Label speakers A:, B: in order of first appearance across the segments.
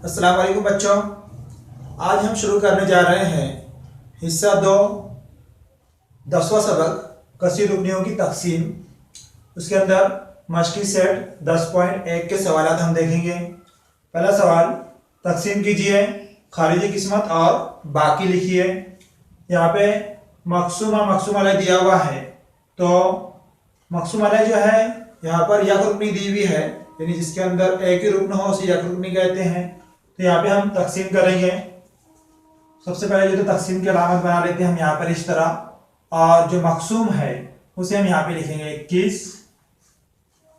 A: अस्सलाम वालेकुम बच्चों, आज हम शुरू करने जा रहे हैं हिस्सा 2 10वां सबक कसी रुकनियों की तकसीम। उसके अंदर मश्की सेट 10.1 के सवाल हम देखेंगे। पहला सवाल, तकसीम कीजिए, खारिजी किस्मत और बाकी लिखिए। यहाँ पे मकसूम अलग दिया हुआ है, तो मकसूम अलग जो है यहाँ पर यक रुकनी दी हुई है, यानी जिसके अंदर एक ही रुकन हो उसे यक रुकनी कहते हैं। तो यहाँ पे हम तकसीम करेंगे। सबसे पहले जो तो तकसीम की अलामत बना लेते हैं हम यहाँ पर इस तरह, और जो मकसूम है उसे हम यहाँ पे लिखेंगे 21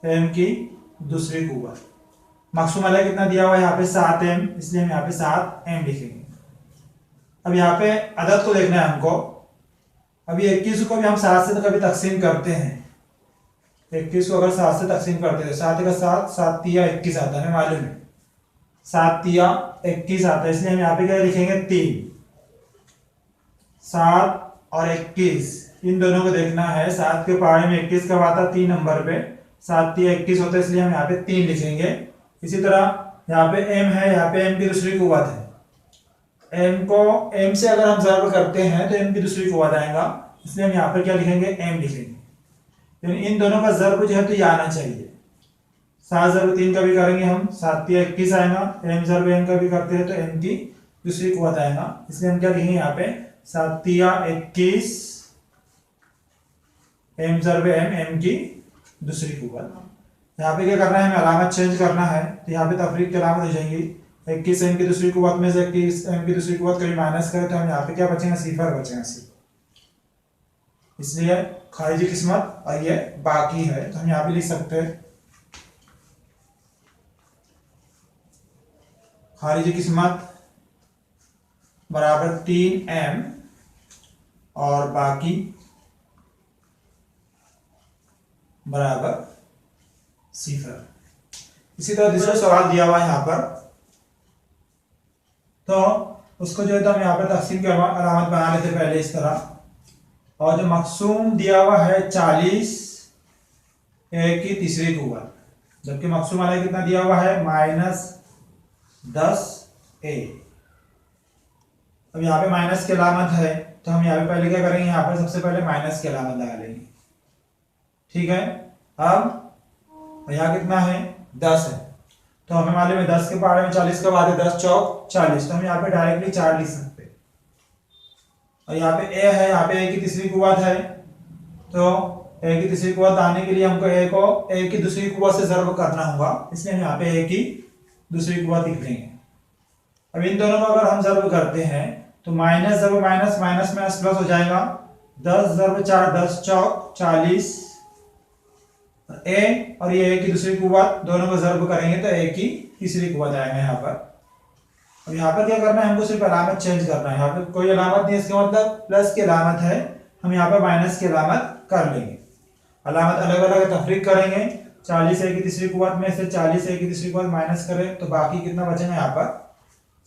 A: m की दूसरी कुव्वत। मकसूम अलग कितना दिया हुआ है यहाँ पे 7m, इसलिए हम यहाँ पे 7m लिखेंगे। अब यहाँ पे अदद को देखना है हमको। अभी 21 को भी हम 7 से तो कभी तकसीम करते हैं। 21 को अगर 7 से तकसीम करते हैं, 7 का 7, 7 तिया 21 आता है, हमें मालूम है 7 तिया 21 आता है, इसलिए हम यहाँ पे क्या लिखेंगे 3। 7 और 21 इन दोनों को देखना है। 7 के पहाड़े में 21 कब आता है? 3 नंबर पे। 7 तिया 21 होता है, इसलिए हम यहाँ पे 3 लिखेंगे। इसी तरह यहाँ पे m है, यहाँ पे m की दूसरी कुव्वत है। m को m से अगर हम ज़र्ब करते हैं तो m की दूसरी कुव्वत आएगा, इसलिए हम यहाँ पर क्या लिखेंगे? m लिखेंगे। यानी इन दोनों का ज़र्ब जो है तो ये आना चाहिए। 7 ज़र्ब 3 का भी करेंगे हम, 7 तिया 21 आएगा। m ज़र्ब m का भी करते हैं तो m की दूसरी कुव्वत आएगा, इसलिए हम क्या लिखेंगे यहाँ पे 7 तिया 21 m ज़र्ब m की दूसरी कुव्वत। यहाँ पे क्या करना है? हमें अलामत चेंज करना है, तो यहाँ पे तफरीक की अलामत हो जाएगी। 21 m की दूसरी कुव्वत में से 21 m की दूसरी कुव्वत कभी माइनस करें तो हम यहाँ पे क्या बचेंगे? सिफर बचेगा, सिफर। इसलिए खारिजी किस्मत और ये बाकी है, तो हम यहाँ पे लिख सकते हैं खारिजी किस्मत बराबर 3m और बाकी बराबर सिफर। इसी तरह दूसरा सवाल दिया हुआ है यहाँ पर, तो उसको जो है तो हम यहाँ पर तकसीम की अलामत बना लेते पहले इस तरह। और जो मकसूम दिया हुआ है 40 a की तीसरी कुव्वत, जबकि मकसूम वाला कितना दिया हुआ है? -10a। अब यहाँ पे माइनस की अलामत है, तो हम यहाँ पे पहले क्या करेंगे? यहाँ पर सबसे पहले माइनस की अलामत लगा लेंगे, ठीक है। अब यहाँ कितना है? 10 है, तो हमें मालूम है 10 के पहाड़े में 40 का बाद है, 10 चौक 40, तो हम यहाँ पे डायरेक्टली 4 लिख सकते हैं। और यहाँ पे a है, यहाँ पे a की तीसरी कुव्वत है, तो a की तीसरी कुव्वत आने के लिए हमको a को a की दूसरी कुव्वत से ज़र्ब करना होगा, इसलिए हम यहाँ पे a की दूसरी कुव्वत लिख देंगे। अब इन दोनों को अगर हम ज़र्ब करते हैं तो माइनस ज़र्ब माइनस, माइनस माइनस प्लस हो जाएगा। 10 ज़र्ब 4, 10 चौक 40। a और ये a की दूसरी कुव्वत दोनों को ज़र्ब करेंगे तो a की तीसरी कुव्वत आएगा यहाँ पर। अब यहाँ पर क्या करना है? हमको सिर्फ अलामत चेंज करना है। यहाँ पर कोई अलामत नहीं, इसका मतलब प्लस की अलामत है, हम यहाँ पर माइनस की अलामत कर लेंगे। अलामत अलग अलग तफरीक करेंगे। 40 a की तीसरी कुव्वत में से 40 a की तीसरी कुव्वत माइनस करें तो बाकी कितना बचेगा? यहाँ पर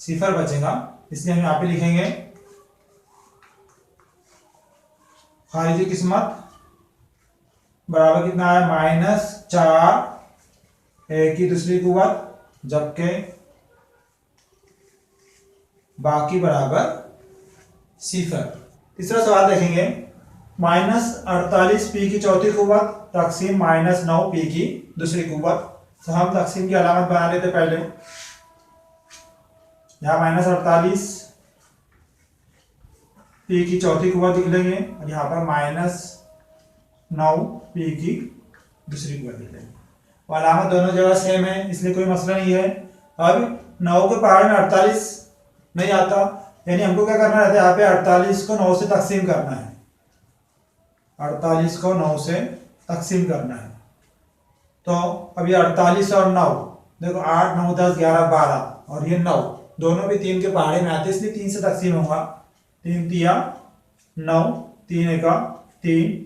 A: सिफर बचेगा, इसलिए हम यहाँ पे लिखेंगे खारिजी किस्मत बराबर कितना है? -4 a की दूसरी कुव्वत, जबकि बाकी बराबर सिफर। तीसरा सवाल देखेंगे, -48 p की चौथी कुव्वत तकसीम -9 p की दूसरी कुव्वत। तो हम तकसीम की अलामत बना लेते पहले। यहाँ -48 p की चौथी कुव्वत लिख लेंगे, और यहाँ पर -9 p की दूसरी कुव्वत लिख लेंगे। और अलामत दोनों जगह सेम है, इसलिए कोई मसला नहीं है। अब 9 के पहाड़ में 48 नहीं आता, यानी हमको क्या करना रहता है? यहाँ पे 48 को 9 से तकसीम करना है। 48 को 9 से तकसीम करना है, तो अब ये 48 और 9 देखो, 8 9 10 11 12, और ये 9 दोनों भी 3 के पहाड़े में आते हैं, इसलिए 3 से तकसीम होगा। 3 तिया 9, 3 एका 3,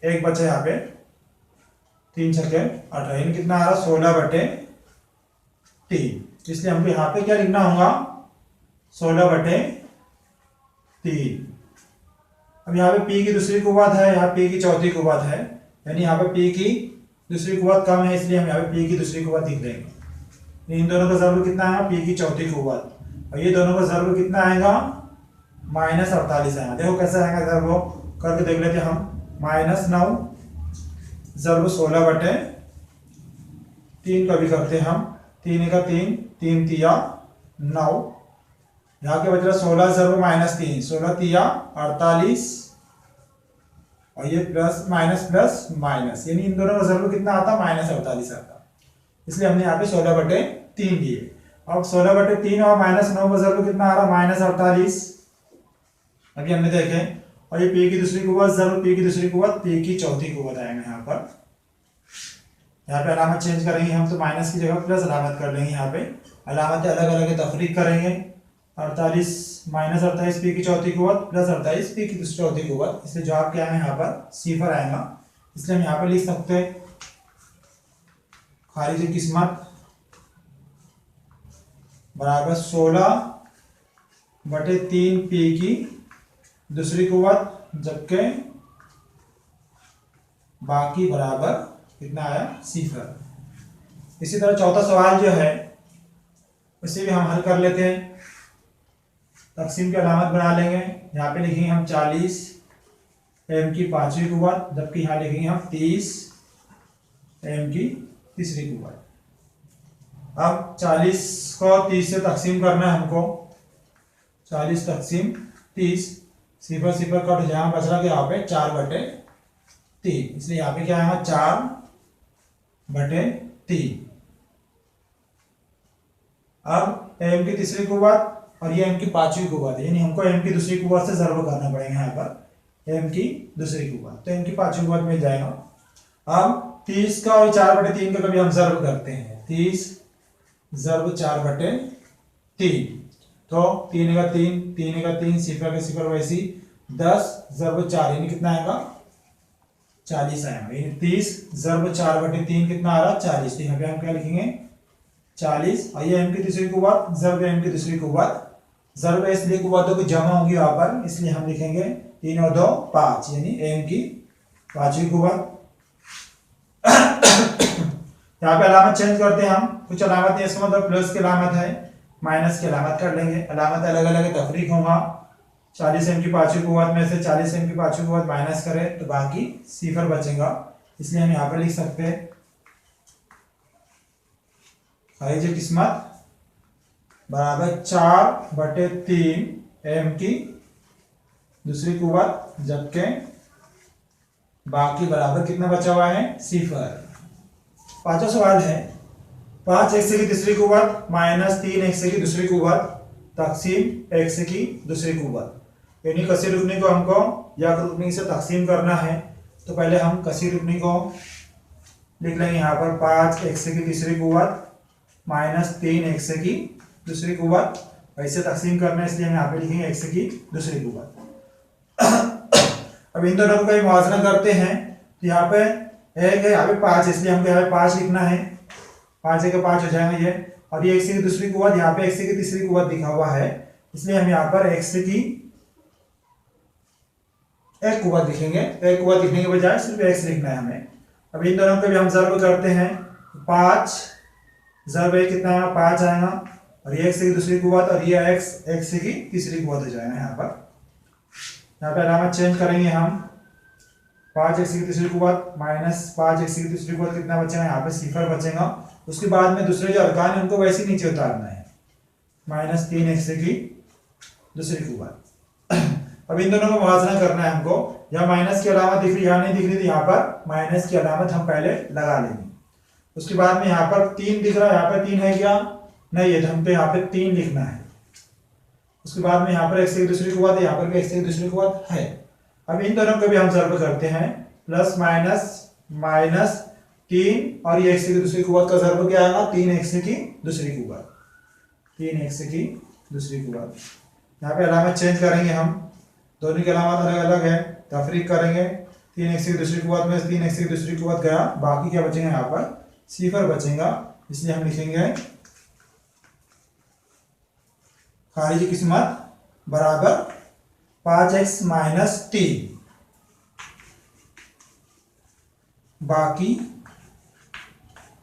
A: एक बचा यहाँ पे 3 छक्के 18, यानी कितना आ रहा? 16/3। इसलिए हमको यहाँ पे क्या लिखना होगा? 16/3। अब यहाँ पे p की दूसरी कुव्वत है, यहाँ p की चौथी कुव्वत है, यानी यहाँ पे p की दूसरी कुव्वत कम है, इसलिए हम यहाँ पे p की दूसरी कुव्वत लिख देंगे। इन दोनों का ज़रूर कितना आएगा, p की चौथी कुव्वत, और ये दोनों का ज़रूर कितना आएगा, -48 आएगा। देखो कैसे आएगा, इधर वो करके देख लेते हैं हम। -9 ज़रूर 16/3 का भी करते हैं हम। 3 का 3, 3 तिया 9, यहाँ के बच रहा 16 ज़रूर -3, 16 तिया 48, और ये प्लस माइनस प्लस माइनस, यानी इन दोनों का ज़रूर कितना आता, -48 आता। इसलिए हमने यहाँ पे 16/3 दिए। अब 16/3 और -9 का ज़रूर कितना आ रहा, -48। अभी हमने देखे, और ये p की दूसरी कुव्वत ज़रूर, p की दूसरी कुव्वत p की चौथी कुव्वत आएंगे यहाँ पर। यहाँ पे अलामत चेंज करेंगे हम, तो माइनस की जगह प्लस अलामत कर लेंगे। यहाँ पे अलामतें अलग अलग तफरीक करेंगे। 48 -48 p की चौथी कुव्वत प्लस 48 p की चौथी कुव्वत, इसलिए जवाब क्या है यहाँ पर, सिफर आएगा। इसलिए हम यहाँ पे लिख सकते हैं खारिज किस्मत बराबर 16/3 p की दूसरी कुव्वत, जबकि बाकी बराबर कितना आया, सिफर। इसी तरह चौथा सवाल जो है उसे भी हम हल कर लेते हैं। तकसीम की अलामत बना लेंगे। यहाँ पे लिखेंगे हम 40 m की पांचवी कुव्वत, जबकि यहाँ लिखेंगे हम 30 m की तीसरी कुव्वत। अब 40 को 30 से तकसीम करना है हमको। 40 तकसीम 30, सिफर सिफर कट जहाँ बच रहा, यहाँ पे 4/3, इसलिए यहाँ पे क्या आएगा, 4/3। अब m की तीसरी कुव्वत और ये m की पांचवी कुव्वत है, यानी हमको m की दूसरी कुव्वत से ज़र्ब करना पड़ेगा। यहाँ पर m की दूसरी कुव्वत, तो m की पांचवी कुव्वत मिल जाएगा। अब 30 का और 4/3 का कभी हम ज़र्ब करते हैं। 30 ज़र्ब 4/3, तो 3 का 3, 3 का 3, सिफर का सिफर, वैसी 10 ज़र्ब 4, यानी कितना आएगा, 40 आएगा। यानी 30 ज़र्ब 4/3 कितना आ रहा, 40। तो यहाँ पे हम क्या लिखेंगे, 40, और ये m की तीसरी कुव्वत ज़र्ब m की दूसरी कुव्वत, ज़र्ब इसलिए कुव्वतों की जमा होगी यहाँ पर, इसलिए हम लिखेंगे 3 और 2 5, यानी m की पांचवी कुव्वत। यहाँ पे अलामत चेंज करते हैं हम। कुछ अलामत नहीं, इसका मतलब प्लस की अलामत है, माइनस की अलामत कर लेंगे। अलामत अलग अलग तफरीक होगा। 40 m की पांचवी कुव्वत में से 40 m की पांचवी कुव्वत माइनस करें तो बाकी सिफर बचेगा, इसलिए हम यहाँ पर लिख सकते हैं खारिज किस्मत बराबर 4/3 m की दूसरी कुव्वत, जबकि बाकी बराबर कितना बचा हुआ है, सिफर। पांचवा सवाल है 5x की तीसरी कुव्वत -3x की दूसरी कुव्वत तकसीम x की दूसरी कुव्वत, यानी कसी रुकनी को हमको या रुकनी से तकसीम करना है। तो पहले हम कसी रुकनी को लिख लेंगे यहाँ पर 5x की तीसरी कुव्वत -3x की दूसरी कुव्वत, ऐसे तकसीम करना है, इसलिए हम यहाँ पे लिखेंगे x की दूसरी कुव्वत। अब इन दोनों को कहीं मुआवजा करते हैं, तो यहाँ पे एक है, यहाँ पे 5, इसलिए हमको यहाँ पे 5 लिखना है। 5 के 5 हो जाएंगे ये, और ये x की दूसरी कुव्वत, यहाँ पे x की तीसरी कुव्वत लिखा हुआ है, इसलिए हम यहाँ पर x की एक कुव्वत लिखेंगे। एक कुव्वत लिखने के बजाय सिर्फ x लिखना है हमें। अब इन दोनों को भी हम ज़र्ब करते हैं। 5 ज़र्ब एक कितना आएगा, 5 आएगा, और ये x की दूसरी कुव्वत और ये x की तीसरी कुव्वत हो जाएगा। यहाँ पे अलामत चेंज करेंगे हम। 5x की तीसरी कुव्वत -5x की तीसरी कुव्वत कितना बचेगा, यहाँ पे सिफर बचेगा। उसके बाद में दूसरे जो अरकान है उनको वैसे नीचे उतारना है। -3x की दूसरी कुव्वत। अब इन दोनों को मुवाजना करना है हमको। यहाँ माइनस की अलामत दिख रही, यहाँ नहीं दिख रही, तो यहाँ पर माइनस की अलामत हम पहले लगा लेंगे। उसके बाद में यहाँ पर 3 दिख रहा है, यहाँ पर 3 है क्या, नहीं है, तो हम पे यहाँ पे 3 लिखना है। उसके बाद में यहाँ पर x की दूसरी कुव्वत है, यहाँ पर भी x की दूसरी कुव्वत है। अब इन दोनों को भी हम ज़र्ब करते हैं। प्लस माइनस 3, और ये x की दूसरी कुव्वत का ज़र्ब क्या आएगा, 3x की दूसरी कुव्वत, 3x की दूसरी कुव्वत। यहाँ पे अलामत चेंज करेंगे हम, दोनों की अलामत अलग अलग है, तफरीक करेंगे। 3x की दूसरी कुव्वत में 3x की दूसरी कुव्वत गया, बाकी क्या बचेगा, यहाँ पर सिफर बचेगा, इसलिए हम लिखेंगे खारिज किस्मत बराबर 5x - 3, बाकी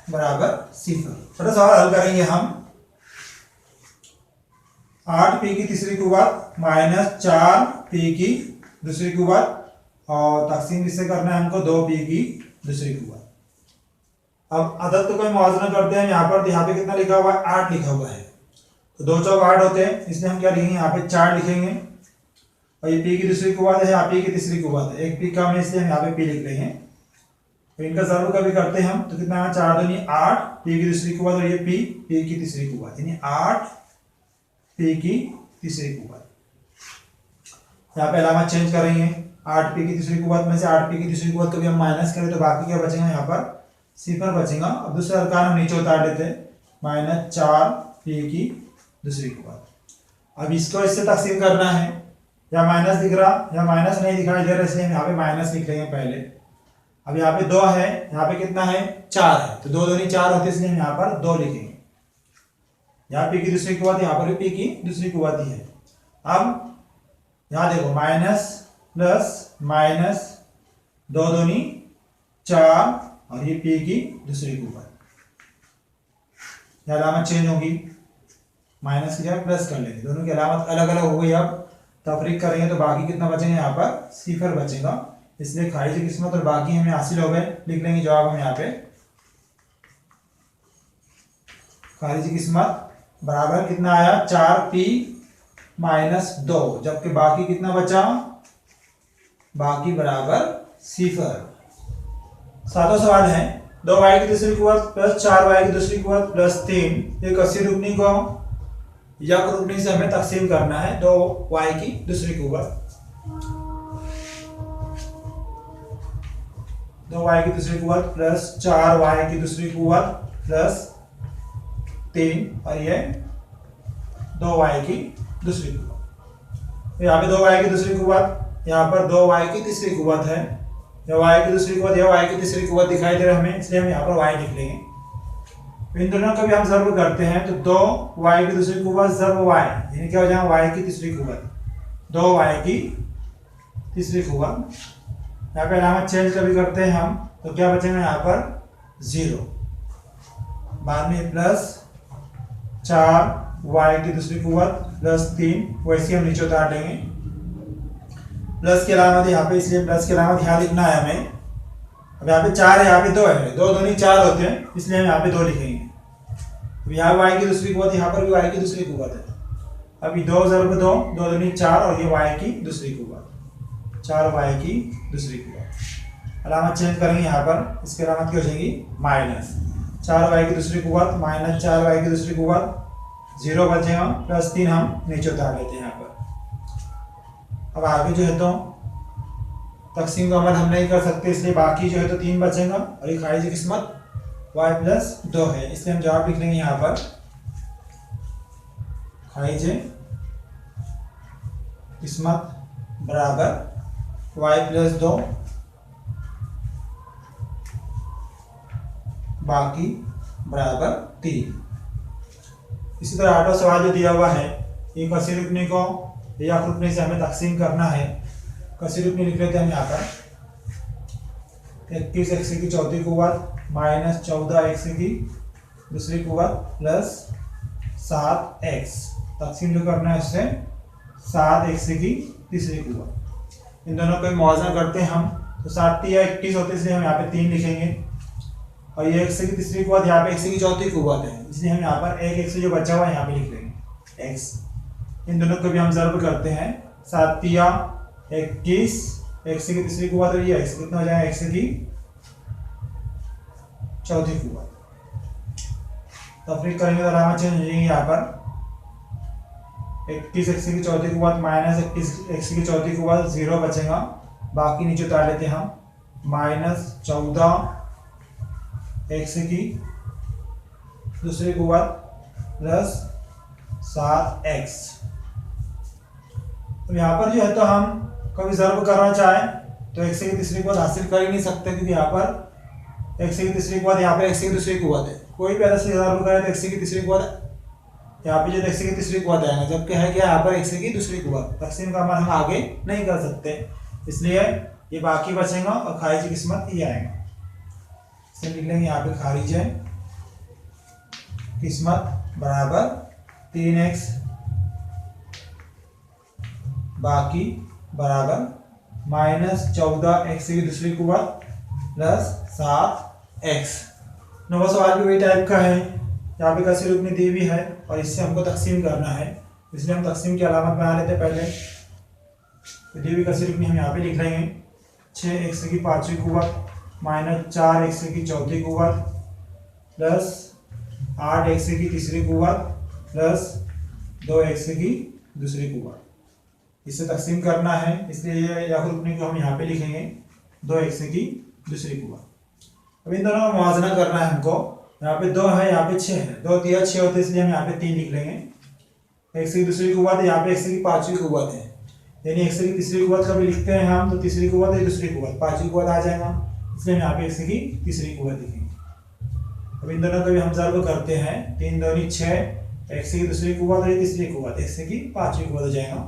A: बराबर 0। छोटा सवाल हल करेंगे हम। 8p की तीसरी कुव्वत माइनस 4p की दूसरी कुव्वत और तकसीम इससे करना है हमको 2p की दूसरी कुव्वत। अब अदद को कोई मुआवजा करते हैं। यहाँ पे कितना लिखा हुआ है? 8 लिखा हुआ है। तो 2 चौक 8 होते हैं, इसलिए हम क्या लिखेंगे? यहाँ पे 4 लिखेंगे। और ये p की दूसरी कुव्वत है, यहाँ p की तीसरी कुव्वत है। एक p कम है इसलिए हम यहाँ पे p लिख लेंगे। तो इनका ज़रूर कभी करते हैं हम, तो कितना है? 4 दूनी 8 p की दूसरी कुव्वत और ये p की तीसरी कुव्वत, यानी 8 p की तीसरी कुव्वत। यहाँ पे अलामत चेंज करेंगे। 8p की तीसरी कुव्वत में से 8p की तीसरी कुव्वत कभी हम माइनस करें तो बाकी क्या बचेगा? यहाँ पर 0 बचेगा। अब दूसरा अरकान हम नीचे उतार देते हैं, माइनस 4p की दूसरी कुव्वत। अब इसको इससे तकसीम करना है। या माइनस दिख रहा या माइनस नहीं दिखाई दे रहा, इसलिए हम यहाँ पे माइनस लिख लेंगे पहले। अब यहाँ पे 2 है, यहाँ पे कितना है? 4 है। तो 2 दूनी 4 होते हैं, इसलिए हम यहाँ पर 2 लिखेंगे। यहाँ p की दूसरी कुव्वत, यहाँ पर भी p की दूसरी कुव्वत ही है। अब यहाँ देखो, माइनस प्लस माइनस 2 दूनी 4 और ये p की दूसरी कुव्वत। यह अलामत चेंज होगी, माइनस की जगह प्लस कर लेंगे। दोनों की अलामत अलग अलग हो गई। अब तफरीक करेंगे तो बाकी कितना बचेगा? यहाँ पर 0 बचेगा। इसलिए खारिजी किस्मत और बाकी हमें हासिल हो गए। लिख लेंगे जवाब हम यहाँ पे। खारिजी किस्मत बराबर कितना आया? 4p माइनस 2, जबकि बाकी कितना बचा? बाकी बराबर 0। सातों सवाल है। 2y की तीसरी कुव्वत प्लस 4y की दूसरी कुव्वत प्लस 3 एक 80 रुकनी को यक रुकनी से हमें तकसीम करना है। 2y की दूसरी कुव्वत, 2y की दूसरी कुव्वत प्लस 4y की दूसरी कुव्वत प्लस 3 और ये 2y की दूसरी कुव्वत। यहाँ पे 2y की दूसरी कुव्वत, यहाँ पर 2y की तीसरी कुव्वत है। यह y की दूसरी कुव्वत, यह y की तीसरी कुव्वत दिखाई दे रहा है हमें, इसलिए हम यहाँ पर y लिख लेंगे। इन दोनों को भी हम ज़र्ब करते हैं, तो 2y की दूसरी कुव्वत ज़र्ब y, यानी क्या हो जाएगा? y की तीसरी कुव्वत, 2y की तीसरी कुव्वत। यहाँ पे अलामत चेंज कभी करते हैं हम, तो क्या बचेगा? यहाँ पर 0, बाद में प्लस 4y की दूसरी कुव्वत प्लस 3, वैसे हम नीचे उतार देंगे। प्लस की अलामत यहाँ पे, इसलिए प्लस की अलामत यहाँ लिखना है हमें। अब यहाँ पे 4 है, यहाँ पे 2 है। 2 दूनी 4 होते हैं, इसलिए हम यहाँ पे 2 लिखेंगे। अब यहाँ y की दूसरी कुव्वत, यहाँ पर भी y की दूसरी कुव्वत है। अभी 2 ज़रब 2, 2 दूनी 4 और ये y की दूसरी कुव्वत, 4y की दूसरी कुव्वत। अलामत चेंज करेंगे यहाँ पर, इसकी अलामत क्या हो जाएगी? माइनस 4y की दूसरी कुव्वत माइनस 4y की दूसरी कुव्वत, 0 बचेगा, प्लस 3 हम नीचे उतार लेते हैं यहाँ पर। अब आगे जो है तो तकसीम का अमल हम नहीं कर सकते, इसलिए बाकी जो है तो 3 बचेगा और ये खारिजी किस्मत y प्लस 2 है, इसलिए हम जवाब लिख लेंगे यहाँ पर खारिजी किस्मत बराबर y प्लस 2 बाकी बराबर 3। इसी तरह 8वां सवाल जो दिया हुआ है, एक 80 रुकनी को यक रुकनी से हमें तकसीम करना है। 80 रुकनी लिख लेते हैं हम यहाँ पर। 21 x की चौथी कुव्वत माइनस 14 x की दूसरी कुव्वत प्लस 7x, तकसीम जो करना है उससे 7x की तीसरी कुव्वत। इन दोनों को मुआवजा करते हैं हम, तो 7 या 21 होते हैं, इसलिए हम यहाँ पे 3 लिखेंगे। और ये x की तीसरी कुव्वत, यहाँ पे x की चौथी कुव्वत है, इसलिए हम यहाँ पर एक x जो बचा हुआ है यहाँ पे लिख लेंगे x। इन दोनों को भी हम ज़र्ब करते हैं। 7 या 21 x की तीसरी कुव्वत और ये x कितना हो जाएगा? x की चौथी कुव्वत। तफरीक करेंगे तो अलामत चेंज हो जाएगी। यहाँ पर 21 x की चौथी कुव्वत माइनस 21 x की चौथी कुव्वत, 0 बचेगा, बाकी नीचे उतार लेते हैं हम। माइनस 14 x की दूसरी कुव्वत प्लस 7x। तो यहाँ पर जो है तो हम कभी ज़र्ब करना चाहें तो x की तीसरी कुव्वत हासिल कर ही नहीं सकते, क्योंकि यहाँ पर x की तीसरी कुव्वत, यहाँ पर x की दूसरी कुव्वत है। कोई भी ऐसे ज़र्ब करे तो x की तीसरी कुव्वत, यहाँ पे जो x की तीसरी कुव्वत आएगा, जबकि है क्या? यहाँ पर x की दूसरी कुव्वत। तकसीम का अमल हम आगे नहीं कर सकते, इसलिए ये बाकी बचेगा और खारिजी किस्मत ये आएगा। इसे लिख लेंगे यहाँ पे खारिज है किस्मत बराबर 3x बाकी बराबर -14x की दूसरी कुव्वत प्लस 7x। नवा सवाल भी वही टाइप का है। यहाँ पे कसी रुकनी दी हुई है और इससे हमको तकसीम करना है, इसलिए हम तकसीम की अलामत बना लेते हैं पहले। तो दी हुई कसी रुकनी हम यहाँ पे लिख लेंगे 6x की पांचवी कुव्वत -4x की चौथी कुव्वत प्लस 8x की तीसरी कुव्वत प्लस 2x की दूसरी कुव्वत। इसे तकसीम करना है, इसलिए ये या रुकनी को हम यहाँ पे लिखेंगे 2x की दूसरी कुव्वत। अब इन दोनों का मुवाजना करना है हमको। यहाँ पे 2 है, यहाँ पे 6 है, 2 दिया 6 होते हैं, इसलिए हम यहाँ पे 3 लिख लेंगे। x की दूसरी कुव्वत, यहाँ पे x की पांचवी कुव्वत है, यानी x की तीसरी कुव्वत कभी लिखते हैं हम तो तीसरी कुव्वत है दूसरी कुव्वत, पांचवी कुव्वत आ जाएगा, इसलिए हम यहाँ पे x की तीसरी कुव्वत लिखेंगे। अब इन दोनों को भी हम ज़र्ब करते हैं, 3 दूनी 6, x की दूसरी कुव्वत और तीसरी कुव्वत, x की पांचवी कुव्वत हो जाएगा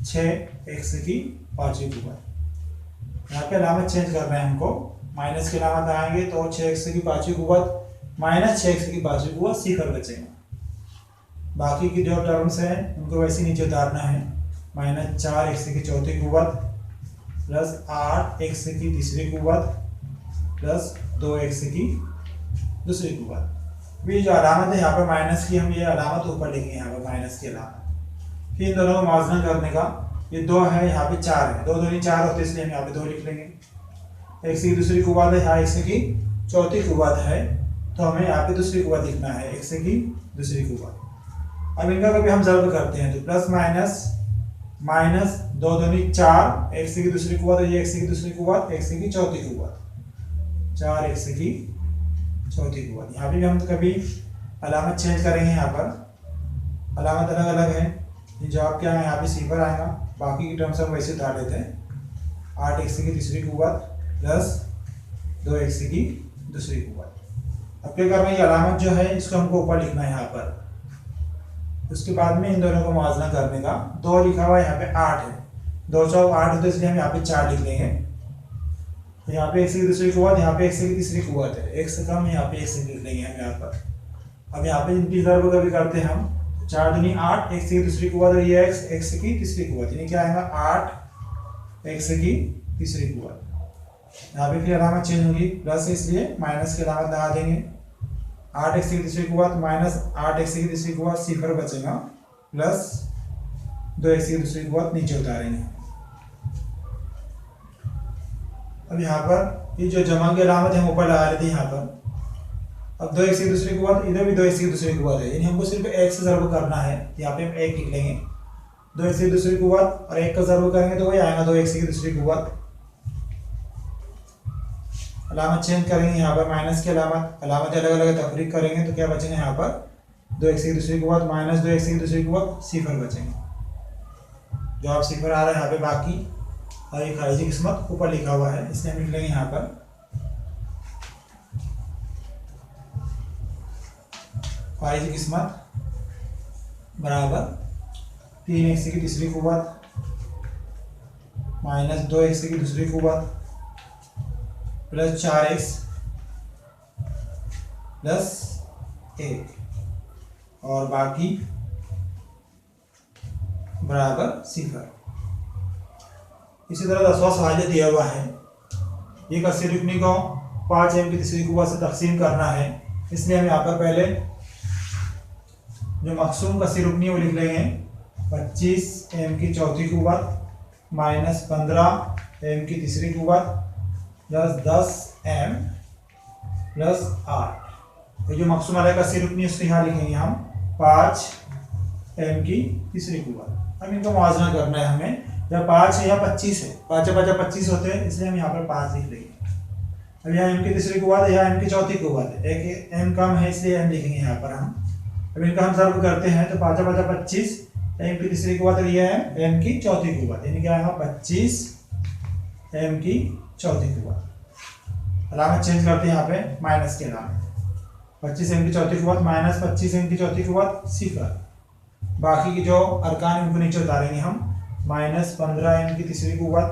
A: 6x की पांचवी कुव्वत। यहाँ पे अलामत चेंज करना है हमको, माइनस की अलामत आएंगे तो 6x की पांचवी कुव्वत -6x की पांचवी कुव्वत सिफर बचेगा। बाकी की जो टर्म्स हैं उनको वैसे नीचे उतारना है, -4x की चौथी कुव्वत प्लस 8x की तीसरी कुव्वत प्लस 2x की दूसरी कुव्वत। भी जो अलामत है यहाँ पर माइनस की, हम ये अलामत ऊपर लिखेंगे यहाँ पर माइनस की अलामत। फिर इन दोनों को मुवाजना करने का, ये 2 है यहाँ पे 4 है, 2 दूनी 4 होते हैं, इसलिए हम यहाँ पे 2 लिख लेंगे। x की दूसरी कुव्वत है, यहाँ x की चौथी कुव्वत है, तो हमें यहाँ पे दूसरी कुव्वत लिखना है, x की दूसरी कुव्वत। अब इनका कभी हम ज़र्ब करते हैं तो प्लस माइनस 2 दूनी 4, x की दूसरी कुव्वत और ये x की दूसरी कुव्वत, x की चौथी कुव्वत, 4x की चौथी कुव्वत। यहाँ पे भी हम कभी अलामत चेंज करेंगे, यहाँ पर अलामत अलग अलग है। जवाब क्या है, यहाँ पे सिफर आएगा, बाकी की टर्म्स हम वैसे उतार लेते हैं। 8x की तीसरी कुव्वत प्लस 2x की दूसरी कुव्वत। अब क्या करना है, ये अलामत जो है इसको हमको ऊपर लिखना है यहाँ पर। उसके बाद में इन दोनों को मुवाजना करने का, 2 लिखा हुआ है, यहाँ पे 8 है, 2 चौक 8 होते, इसलिए हम यहाँ पे 4 लिख लेंगे। तो यहाँ पे x की दूसरी कुव्वत, यहाँ पे x की तीसरी कुव्वत है, x से कम यहाँ पे x लिख लेंगे हम यहाँ पर। अब यहाँ पे इनकी ज़र्ब कभी करते हैं हम, 4 दूनी 8, x की दूसरी कुव्वत और ये x की तीसरी कुव्वत, यानी क्या आएगा 8x की तीसरी कुव्वत। यहाँ पे फिर अलामत चेंज होगी, प्लस इसलिए माइनस की अलामत लगा देंगे। 8x की तीसरी कुव्वत माइनस 8x की तीसरी कुव्वत सिफर बचेगा, प्लस 2x की दूसरी कुव्वत नीचे उतारेंगे। अब यहाँ पर ये जो जमा की अलामत है ऊपर लगा लेते हैं यहाँ पर। अब 2x की दूसरी कुव्वत, इधर भी 2x की दूसरी कुव्वत है, यानी हमको सिर्फ x से ज़र्ब करना है, यहाँ पे हम 1 लिख लेंगे। 2x की दूसरी कुव्वत और 1 का ज़र्ब करेंगे तो वही आएगा 2x की दूसरी कुव्वत। अलामत चेंज करेंगे, यहाँ पर माइनस की अलामत अलग अलग तफरीक करेंगे तो क्या बचेंगे, यहाँ पर 2x की दूसरी कुव्वत माइनस 2x की दूसरी कुव्वत सिफर बचेंगे। जवाब सिफर आ रहा है यहाँ पे। बाकी और ये खारिजी किस्मत ऊपर लिखा हुआ है, इसलिए हम लिख लेंगे यहाँ पर खारिजी किस्मत बराबर 3x की तीसरी कुव्वत माइनस 2x की दूसरी कुव्वत प्लस 4x प्लस 1 और बाकी बराबर सिफर। इसी तरह 10वां सवाल दिया हुआ है, ये कसी रुकनी को 5m की तीसरी कुव्वत से तकसीम करना है, इसलिए हम यहाँ पर पहले जो मकसूम कसी रुकनी वो लिख लेंगे 25m की चौथी कुव्वत माइनस 15m की तीसरी कुव्वत प्लस 10m प्लस 8। ये जो मकसूम वाला कसी रुकनी उसको यहाँ लिखेंगे हम 5m की तीसरी कुव्वत। अब इनको मुवाजना करना है हमें, जब 5 है या 25 है, 5 5 25 होते हैं, इसलिए हम यहाँ पर 5 लिख लेंगे। अब यहाँ m की तीसरी कुव्वत है, यहाँ m की चौथी कुव्वत है, एक m कम है इसलिए m लिखेंगे यहाँ पर हम। अब इनका हम ज़र्ब करते हैं तो 5 5 25, m की तीसरी कुव्वत और ये है m की चौथी कुव्वत, यानी क्या आएगा 25 m की चौथी कुव्वत। अलामत चेंज करते हैं यहाँ पे माइनस के अलामत, 25m की चौथी कुव्वत माइनस 25m की चौथी कुव्वत सिफर। बाकी की जो अरकान उनको नीचे उतारेंगे हम, माइनस 15m की तीसरी कुव्वत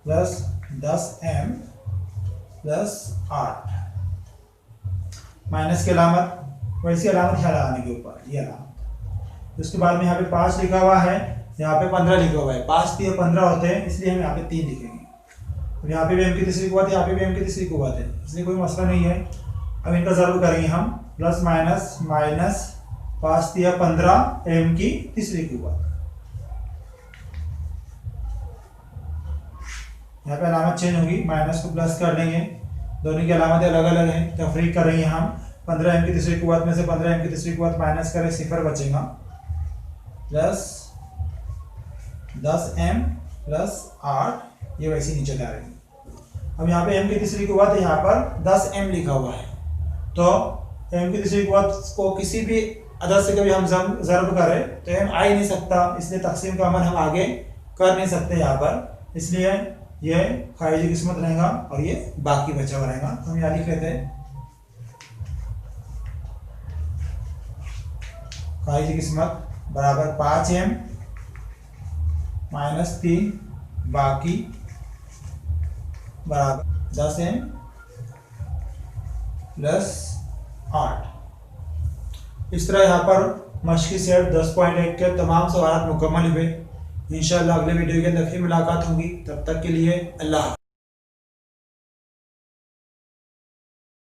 A: प्लस 10m प्लस 8। माइनस की अलामत वैसी अलामत यहाँ लगाने के ऊपर, ये अलामत। उसके बाद में यहाँ पे 5 लिखा हुआ है, यहाँ पे 15 लिखा हुआ है। 5 3 15 होते हैं, इसलिए हम यहाँ पे 3 लिखेंगे। और यहाँ पे भी m की तीसरी कुव्वत है, यहाँ पे भी m की तीसरी कुव्वत है, इसलिए कोई मसला नहीं है। अब इनका ज़रूर करेंगे हम, प्लस माइनस माइनस 5 3 15 m की तीसरी कुव्वत। यहाँ पे अलामत चेंज होगी, माइनस को प्लस कर देंगे, दोनों की अलामतें अलग अलग हैं। तफरीक करेंगे हम, 15 m की तीसरी कुव्वत में से 15 m की तीसरी कुव्वत माइनस करें, 0 बचेगा, प्लस 10 m प्लस 8, ये वैसे नीचे जा रही है। अब यहाँ पे m की तीसरी कुव्वत है, यहाँ पर 10 m लिखा हुआ है, तो m की तीसरी कुव्वत को किसी भी अदद से कभी हम ज़र्ब करें तो m आ ही नहीं सकता, इसलिए तकसीम का अमल हम आगे कर नहीं सकते यहाँ पर, इसलिए ये खारिजी किस्मत रहेगा और ये बाकी बचा हुआ रहेगा। हम यहाँ लिख लेते हैं खारिजी किस्मत बराबर 5m माइनस 3 बाकी बराबर 10m प्लस 8। इस तरह यहाँ पर मश्की सेट 10.1 के तमाम सवाल मुकम्मल हुए। इंशाअल्लाह अगले वीडियो के अंदर फिर मुलाकात होगी, तब तक के लिए अल्लाह।